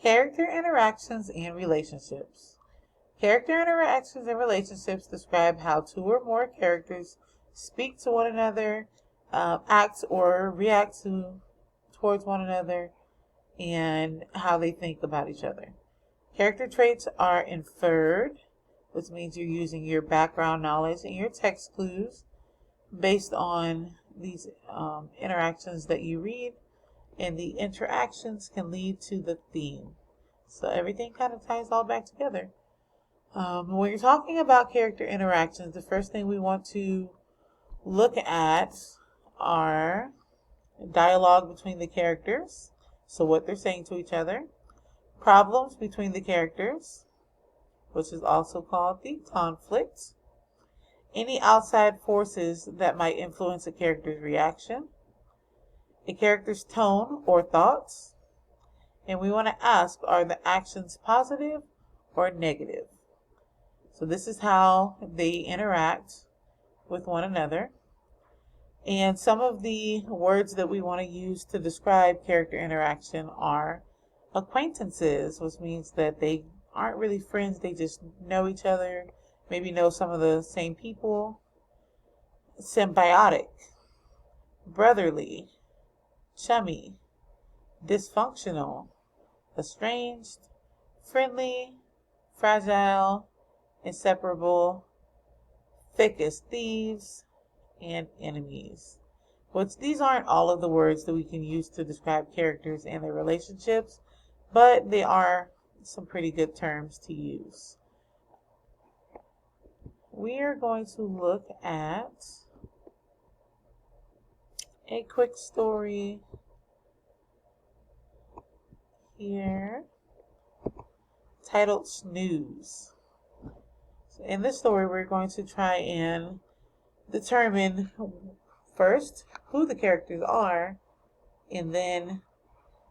Character interactions and relationships. Character interactions and relationships describe how two or more characters speak to one another, act or react towards one another, and how they think about each other. Character traits are inferred, which means you're using your background knowledge and your text clues based on these interactions that you read, and the interactions can lead to the theme. So everything kind of ties all back together. When you're talking about character interactions, the first thing we want to look at are dialogue between the characters, so what they're saying to each other, problems between the characters, which is also called the conflict, any outside forces that might influence a character's reaction, a character's tone or thoughts, and we want to ask, are the actions positive or negative? So this is how they interact with one another. And some of the words that we want to use to describe character interaction are acquaintances, which means that they aren't really friends, they just know each other, maybe know some of the same people. Symbiotic, brotherly, chummy, dysfunctional, estranged, friendly, fragile, inseparable, thick as thieves, and enemies. Which these aren't all of the words that we can use to describe characters and their relationships, but they are some pretty good terms to use. We are going to look at a quick story here titled Snooze. In this story, we're going to try and determine first who the characters are, and then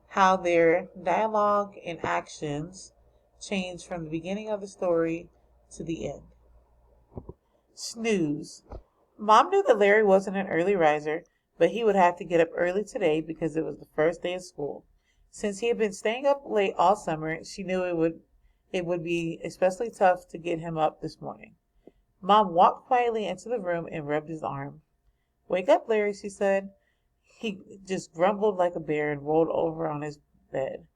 how their dialogue and actions change from the beginning of the story to the end. Snooze. Mom knew that Larry wasn't an early riser, but he would have to get up early today because it was the first day of school. Since he had been staying up late all summer, she knew it would be especially tough to get him up this morning. Mom walked quietly into the room and rubbed his arm. "Wake up, Larry," she said. He just grumbled like a bear and rolled over on his bed.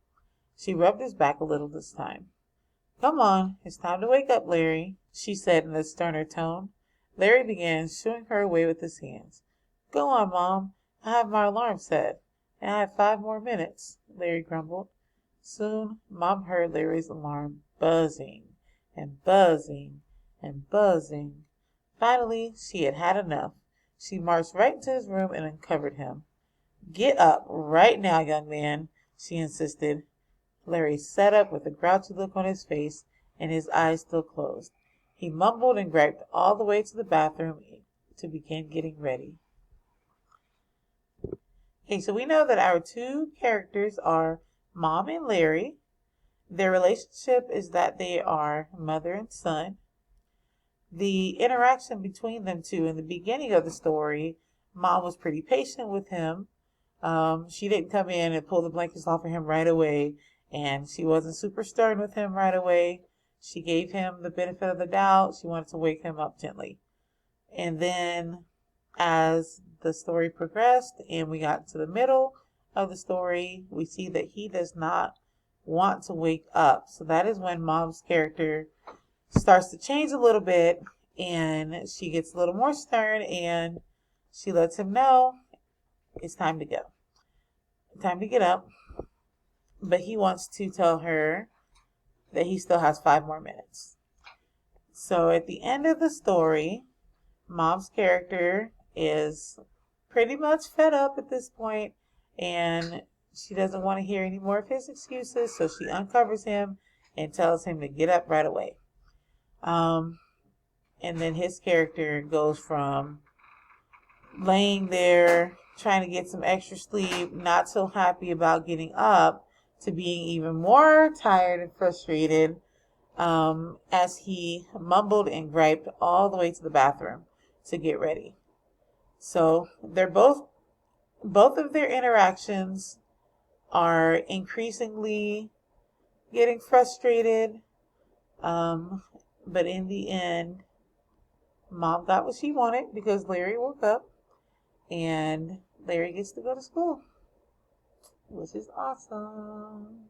She rubbed his back a little this time. "Come on, it's time to wake up, Larry," she said in a sterner tone. Larry began shooing her away with his hands. "Go on, Mom. I have my alarm set, and I have 5 more minutes," Larry grumbled. Soon, Mom heard Larry's alarm buzzing and buzzing and buzzing. Finally, she had had enough. She marched right into his room and uncovered him. "Get up right now, young man," she insisted. Larry sat up with a grouchy look on his face and his eyes still closed. He mumbled and griped all the way to the bathroom to begin getting ready. Okay, so we know that our two characters are Mom and Larry. Their relationship is that they are mother and son. The interaction between them two in the beginning of the story, Mom was pretty patient with him. She didn't come in and pull the blankets off of him right away, and she wasn't super stern with him right away. She gave him the benefit of the doubt. She wanted to wake him up gently. And then as the story progressed and we got to the middle of the story, we see that he does not want to wake up. So that is when Mom's character starts to change a little bit, and she gets a little more stern, and she lets him know it's time to go. Time to get up. But he wants to tell her that he still has 5 more minutes. So at the end of the story, Mom's character is pretty much fed up at this point, and she doesn't want to hear any more of his excuses, so she uncovers him and tells him to get up right away. And then his character goes from laying there trying to get some extra sleep, not so happy about getting up, to being even more tired and frustrated as he mumbled and griped all the way to the bathroom to get ready. So they're both of their interactions are increasingly getting frustrated. But in the end, Mom got what she wanted because Larry woke up and Larry gets to go to school, which is awesome.